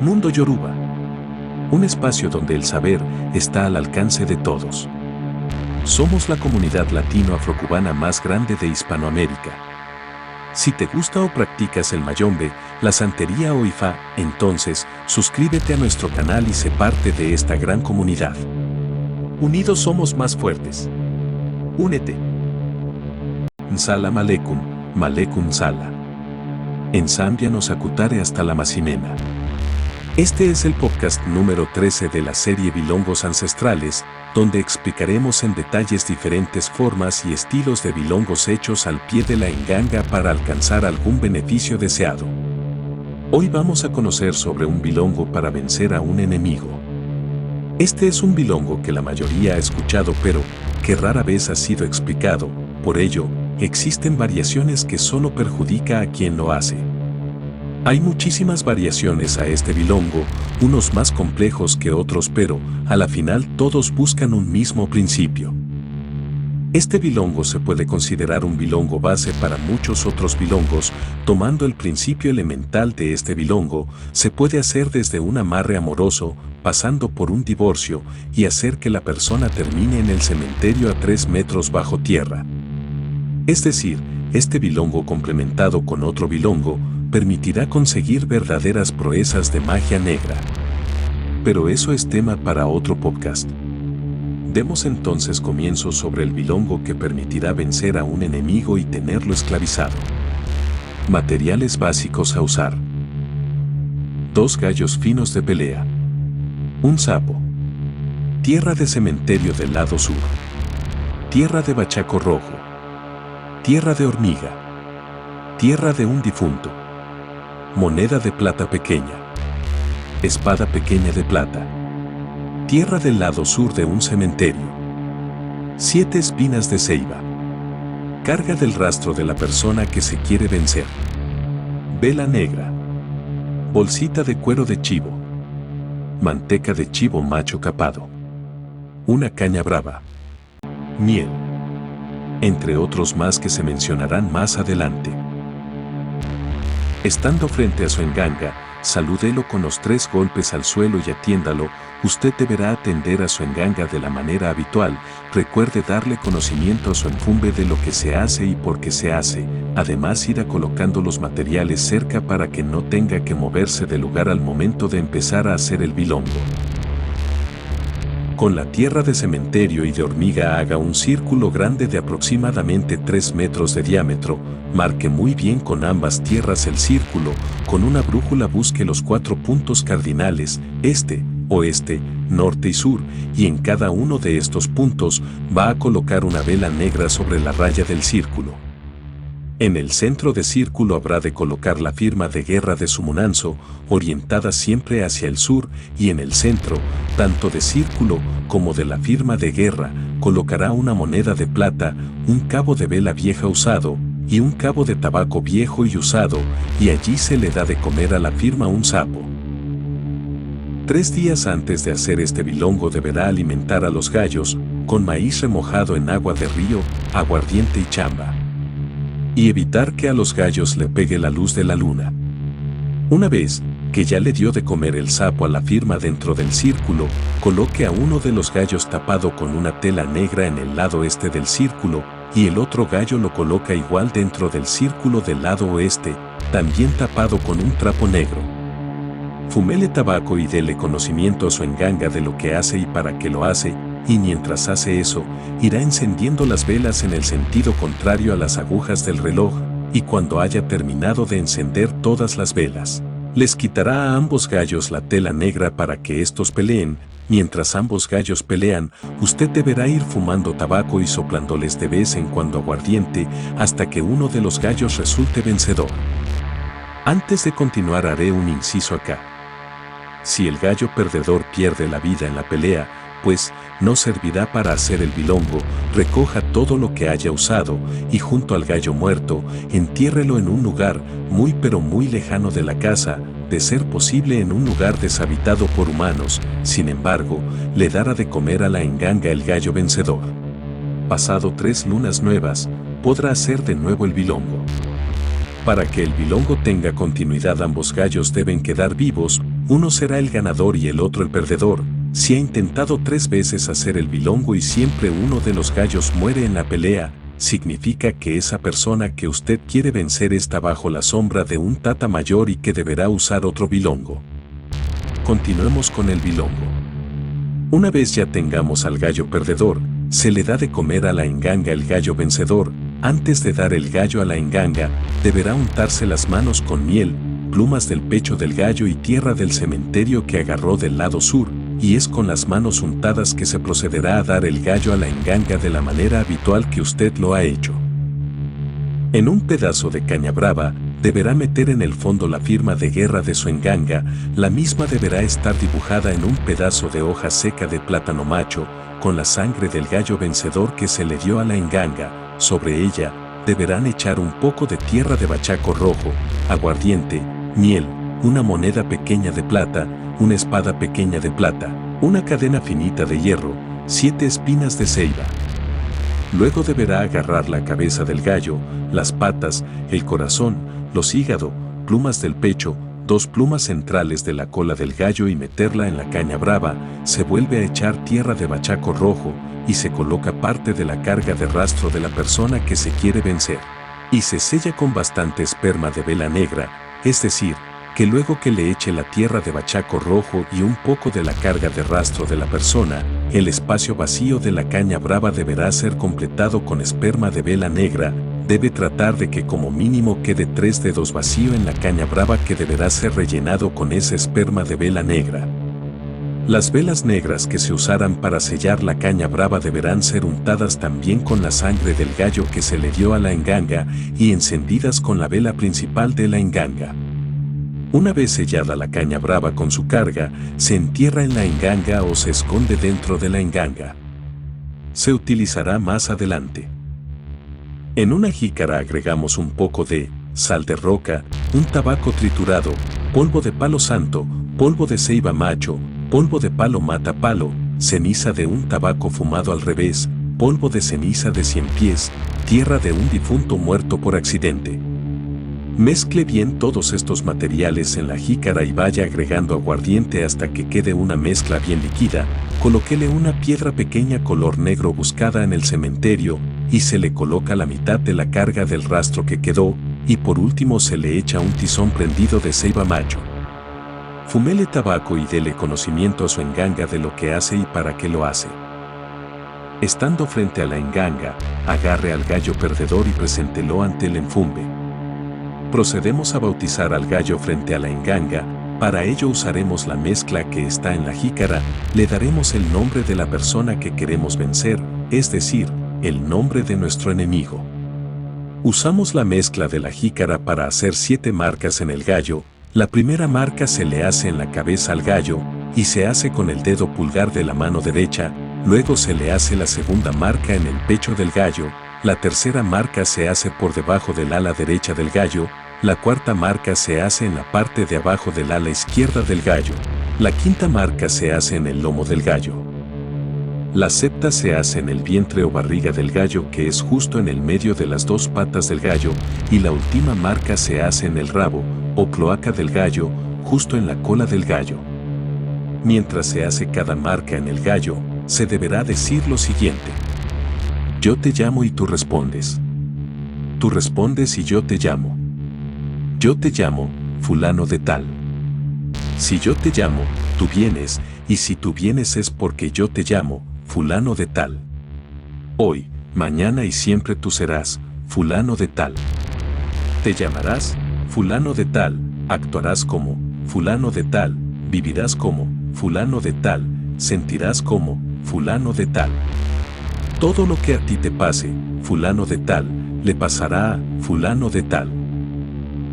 Mundo Yoruba. Un espacio donde el saber está al alcance de todos. Somos la comunidad latino-afrocubana más grande de Hispanoamérica. Si te gusta o practicas el mayombe, la santería o ifá, entonces suscríbete a nuestro canal y sé parte de esta gran comunidad. Unidos somos más fuertes. Únete. Nsala Malekum, Malekum Nsala. En Zambia nos acutare hasta la Macimena. Este es el podcast número 13 de la serie Bilongos Ancestrales, donde explicaremos en detalles diferentes formas y estilos de bilongos hechos al pie de la enganga para alcanzar algún beneficio deseado. Hoy vamos a conocer sobre un bilongo para vencer a un enemigo. Este es un bilongo que la mayoría ha escuchado pero que rara vez ha sido explicado, por ello, existen variaciones que solo perjudica a quien lo hace. Hay muchísimas variaciones a este bilongo, unos más complejos que otros pero, a la final todos buscan un mismo principio. Este bilongo se puede considerar un bilongo base para muchos otros bilongos, tomando el principio elemental de este bilongo, se puede hacer desde un amarre amoroso, pasando por un divorcio, y hacer que la persona termine en el cementerio a 3 metros bajo tierra. Es decir, este bilongo complementado con otro bilongo, permitirá conseguir verdaderas proezas de magia negra. Pero eso es tema para otro podcast. Demos entonces comienzo sobre el bilongo que permitirá vencer a un enemigo y tenerlo esclavizado. Materiales básicos a usar. 2 gallos finos de pelea. Un sapo. Tierra de cementerio del lado sur. Tierra de bachaco rojo. Tierra de hormiga. Tierra de un difunto. Moneda de plata pequeña. Espada pequeña de plata. Tierra del lado sur de un cementerio. 7 espinas de ceiba. Carga del rastro de la persona que se quiere vencer. Vela negra. Bolsita de cuero de chivo. Manteca de chivo macho capado. Una caña brava. Miel. Entre otros más que se mencionarán más adelante. Estando frente a su enganga, salúdelo con los 3 golpes al suelo y atiéndalo. Usted deberá atender a su enganga de la manera habitual. Recuerde darle conocimiento a su enfumbe de lo que se hace y por qué se hace. Además, irá colocando los materiales cerca para que no tenga que moverse del lugar al momento de empezar a hacer el bilongo. Con la tierra de cementerio y de hormiga haga un círculo grande de aproximadamente 3 metros de diámetro, marque muy bien con ambas tierras el círculo, con una brújula busque los 4 puntos cardinales, este, oeste, norte y sur, y en cada uno de estos puntos va a colocar una vela negra sobre la raya del círculo. En el centro de círculo habrá de colocar la firma de guerra de su munanzo, orientada siempre hacia el sur, y en el centro, tanto de círculo como de la firma de guerra, colocará una moneda de plata, un cabo de vela vieja usado, y un cabo de tabaco viejo y usado, y allí se le da de comer a la firma un sapo. 3 días antes de hacer este bilongo deberá alimentar a los gallos, con maíz remojado en agua de río, aguardiente y chamba. Y evitar que a los gallos le pegue la luz de la luna. Una vez que ya le dio de comer el sapo a la firma dentro del círculo, coloque a uno de los gallos tapado con una tela negra en el lado este del círculo, y el otro gallo lo coloca igual dentro del círculo del lado oeste, también tapado con un trapo negro. Fumele tabaco y dele conocimiento a su enganga de lo que hace y para qué lo hace, y mientras hace eso, irá encendiendo las velas en el sentido contrario a las agujas del reloj, y cuando haya terminado de encender todas las velas, les quitará a ambos gallos la tela negra para que estos peleen. Mientras ambos gallos pelean, usted deberá ir fumando tabaco y soplándoles de vez en cuando aguardiente hasta que uno de los gallos resulte vencedor. Antes de continuar haré un inciso acá. Si el gallo perdedor pierde la vida en la pelea, pues no servirá para hacer el bilongo, recoja todo lo que haya usado y junto al gallo muerto, entiérrelo en un lugar muy pero muy lejano de la casa, de ser posible en un lugar deshabitado por humanos. Sin embargo, le dará de comer a la enganga el gallo vencedor. Pasado 3 lunas nuevas, podrá hacer de nuevo el bilongo. Para que el bilongo tenga continuidad, ambos gallos deben quedar vivos, uno será el ganador y el otro el perdedor. Si ha intentado 3 veces hacer el bilongo y siempre uno de los gallos muere en la pelea, significa que esa persona que usted quiere vencer está bajo la sombra de un tata mayor y que deberá usar otro bilongo. Continuemos con el bilongo. Una vez ya tengamos al gallo perdedor, se le da de comer a la enganga el gallo vencedor. Antes de dar el gallo a la enganga, deberá untarse las manos con miel, plumas del pecho del gallo y tierra del cementerio que agarró del lado sur, y es con las manos untadas que se procederá a dar el gallo a la enganga de la manera habitual que usted lo ha hecho. En un pedazo de caña brava, deberá meter en el fondo la firma de guerra de su enganga. La misma deberá estar dibujada en un pedazo de hoja seca de plátano macho, con la sangre del gallo vencedor que se le dio a la enganga. Sobre ella, deberán echar un poco de tierra de bachaco rojo, aguardiente, miel, una moneda pequeña de plata, una espada pequeña de plata, una cadena finita de hierro, 7 espinas de ceiba. Luego deberá agarrar la cabeza del gallo, las patas, el corazón, los hígados, plumas del pecho, 2 plumas centrales de la cola del gallo y meterla en la caña brava. Se vuelve a echar tierra de bachaco rojo y se coloca parte de la carga de rastro de la persona que se quiere vencer. Y se sella con bastante esperma de vela negra, es decir, que luego que le eche la tierra de bachaco rojo y un poco de la carga de rastro de la persona, el espacio vacío de la caña brava deberá ser completado con esperma de vela negra. Debe tratar de que como mínimo quede 3 dedos vacío en la caña brava que deberá ser rellenado con ese esperma de vela negra. Las velas negras que se usarán para sellar la caña brava deberán ser untadas también con la sangre del gallo que se le dio a la enganga y encendidas con la vela principal de la enganga. Una vez sellada la caña brava con su carga, se entierra en la enganga o se esconde dentro de la enganga. Se utilizará más adelante. En una jícara agregamos un poco de sal de roca, un tabaco triturado, polvo de palo santo, polvo de ceiba macho, polvo de palo mata palo, ceniza de un tabaco fumado al revés, polvo de ceniza de 100 pies, tierra de un difunto muerto por accidente. Mezcle bien todos estos materiales en la jícara y vaya agregando aguardiente hasta que quede una mezcla bien líquida. Colóquele una piedra pequeña color negro buscada en el cementerio y se le coloca la mitad de la carga del rastro que quedó y por último se le echa un tizón prendido de ceiba macho. Fumele tabaco y dele conocimiento a su enganga de lo que hace y para qué lo hace. Estando frente a la enganga, agarre al gallo perdedor y preséntelo ante el enfumbe. Procedemos a bautizar al gallo frente a la enganga. Para ello usaremos la mezcla que está en la jícara, le daremos el nombre de la persona que queremos vencer, es decir, el nombre de nuestro enemigo. Usamos la mezcla de la jícara para hacer 7 marcas en el gallo. La primera marca se le hace en la cabeza al gallo y se hace con el dedo pulgar de la mano derecha, luego se le hace la segunda marca en el pecho del gallo, la tercera marca se hace por debajo del ala derecha del gallo, la cuarta marca se hace en la parte de abajo del ala izquierda del gallo, la quinta marca se hace en el lomo del gallo. La sexta se hace en el vientre o barriga del gallo que es justo en el medio de las 2 patas del gallo y la última marca se hace en el rabo o cloaca del gallo, justo en la cola del gallo. Mientras se hace cada marca en el gallo, se deberá decir lo siguiente. Yo te llamo y tú respondes. Tú respondes y yo te llamo. Yo te llamo, fulano de tal. Si yo te llamo, tú vienes, y si tú vienes es porque yo te llamo, fulano de tal. Hoy, mañana y siempre tú serás, fulano de tal. Te llamarás, fulano de tal, actuarás como, fulano de tal, vivirás como, fulano de tal, sentirás como, fulano de tal. Todo lo que a ti te pase, fulano de tal, le pasará a fulano de tal.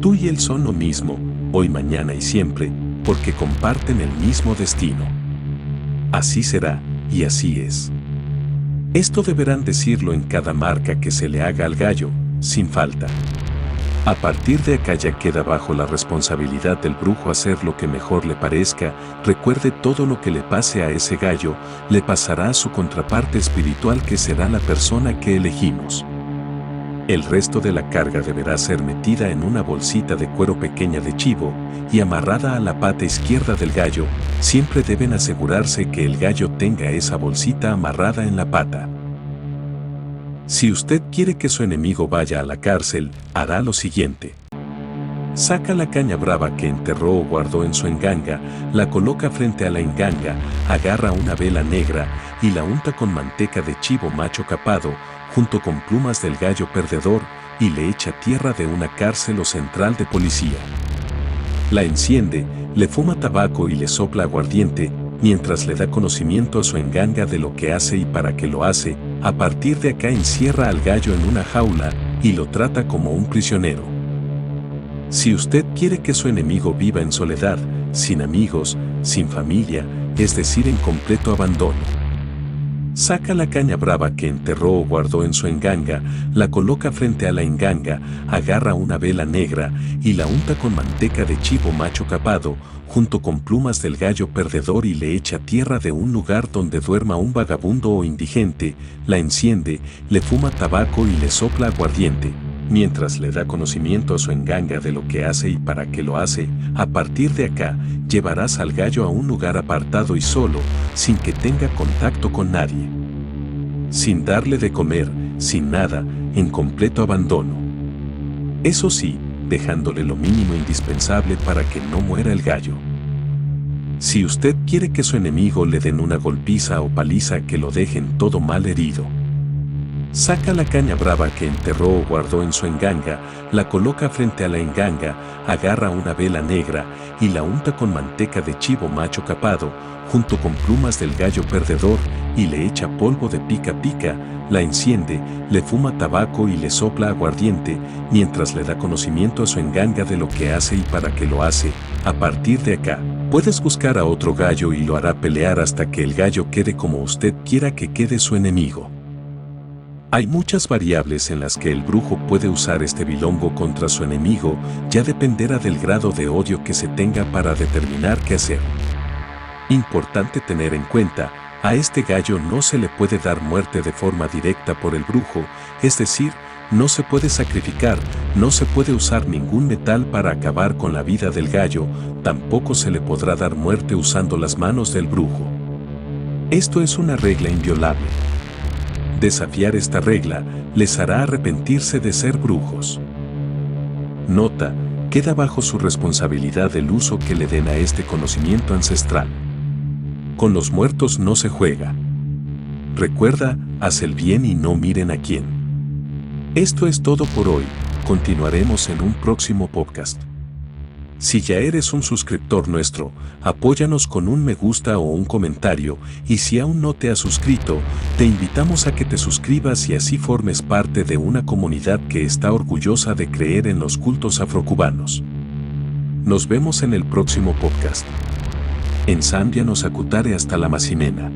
Tú y él son lo mismo, hoy, mañana y siempre, porque comparten el mismo destino. Así será, y así es. Esto deberán decirlo en cada marca que se le haga al gallo, sin falta. A partir de acá ya queda bajo la responsabilidad del brujo hacer lo que mejor le parezca. Recuerde, todo lo que le pase a ese gallo, le pasará a su contraparte espiritual que será la persona que elegimos. El resto de la carga deberá ser metida en una bolsita de cuero pequeña de chivo y amarrada a la pata izquierda del gallo. Siempre deben asegurarse que el gallo tenga esa bolsita amarrada en la pata. Si usted quiere que su enemigo vaya a la cárcel, hará lo siguiente. Saca la caña brava que enterró o guardó en su enganga, la coloca frente a la enganga, agarra una vela negra y la unta con manteca de chivo macho capado, junto con plumas del gallo perdedor, y le echa tierra de una cárcel o central de policía. La enciende, le fuma tabaco y le sopla aguardiente, mientras le da conocimiento a su enganga de lo que hace y para qué lo hace. A partir de acá encierra al gallo en una jaula y lo trata como un prisionero. Si usted quiere que su enemigo viva en soledad, sin amigos, sin familia, es decir, en completo abandono, saca la caña brava que enterró o guardó en su enganga, la coloca frente a la enganga, agarra una vela negra y la unta con manteca de chivo macho capado, junto con plumas del gallo perdedor, y le echa tierra de un lugar donde duerma un vagabundo o indigente, la enciende, le fuma tabaco y le sopla aguardiente, mientras le da conocimiento a su enganga de lo que hace y para qué lo hace. A partir de acá, llevarás al gallo a un lugar apartado y solo, sin que tenga contacto con nadie, sin darle de comer, sin nada, en completo abandono. Eso sí, dejándole lo mínimo indispensable para que no muera el gallo. Si usted quiere que su enemigo le den una golpiza o paliza que lo dejen todo mal herido, saca la caña brava que enterró o guardó en su enganga, la coloca frente a la enganga, agarra una vela negra y la unta con manteca de chivo macho capado, junto con plumas del gallo perdedor, y le echa polvo de pica pica, la enciende, le fuma tabaco y le sopla aguardiente, mientras le da conocimiento a su enganga de lo que hace y para qué lo hace. A partir de acá, puedes buscar a otro gallo y lo hará pelear hasta que el gallo quede como usted quiera que quede su enemigo. Hay muchas variables en las que el brujo puede usar este bilongo contra su enemigo, ya dependerá del grado de odio que se tenga para determinar qué hacer. Importante tener en cuenta, a este gallo no se le puede dar muerte de forma directa por el brujo, es decir, no se puede sacrificar, no se puede usar ningún metal para acabar con la vida del gallo, tampoco se le podrá dar muerte usando las manos del brujo. Esto es una regla inviolable. Desafiar esta regla les hará arrepentirse de ser brujos. Nota: queda bajo su responsabilidad el uso que le den a este conocimiento ancestral. Con los muertos no se juega. Recuerda, haz el bien y no miren a quién. Esto es todo por hoy, continuaremos en un próximo podcast. Si ya eres un suscriptor nuestro, apóyanos con un me gusta o un comentario, y si aún no te has suscrito, te invitamos a que te suscribas y así formes parte de una comunidad que está orgullosa de creer en los cultos afrocubanos. Nos vemos en el próximo podcast. En Zambia nos acutare hasta la Macimena.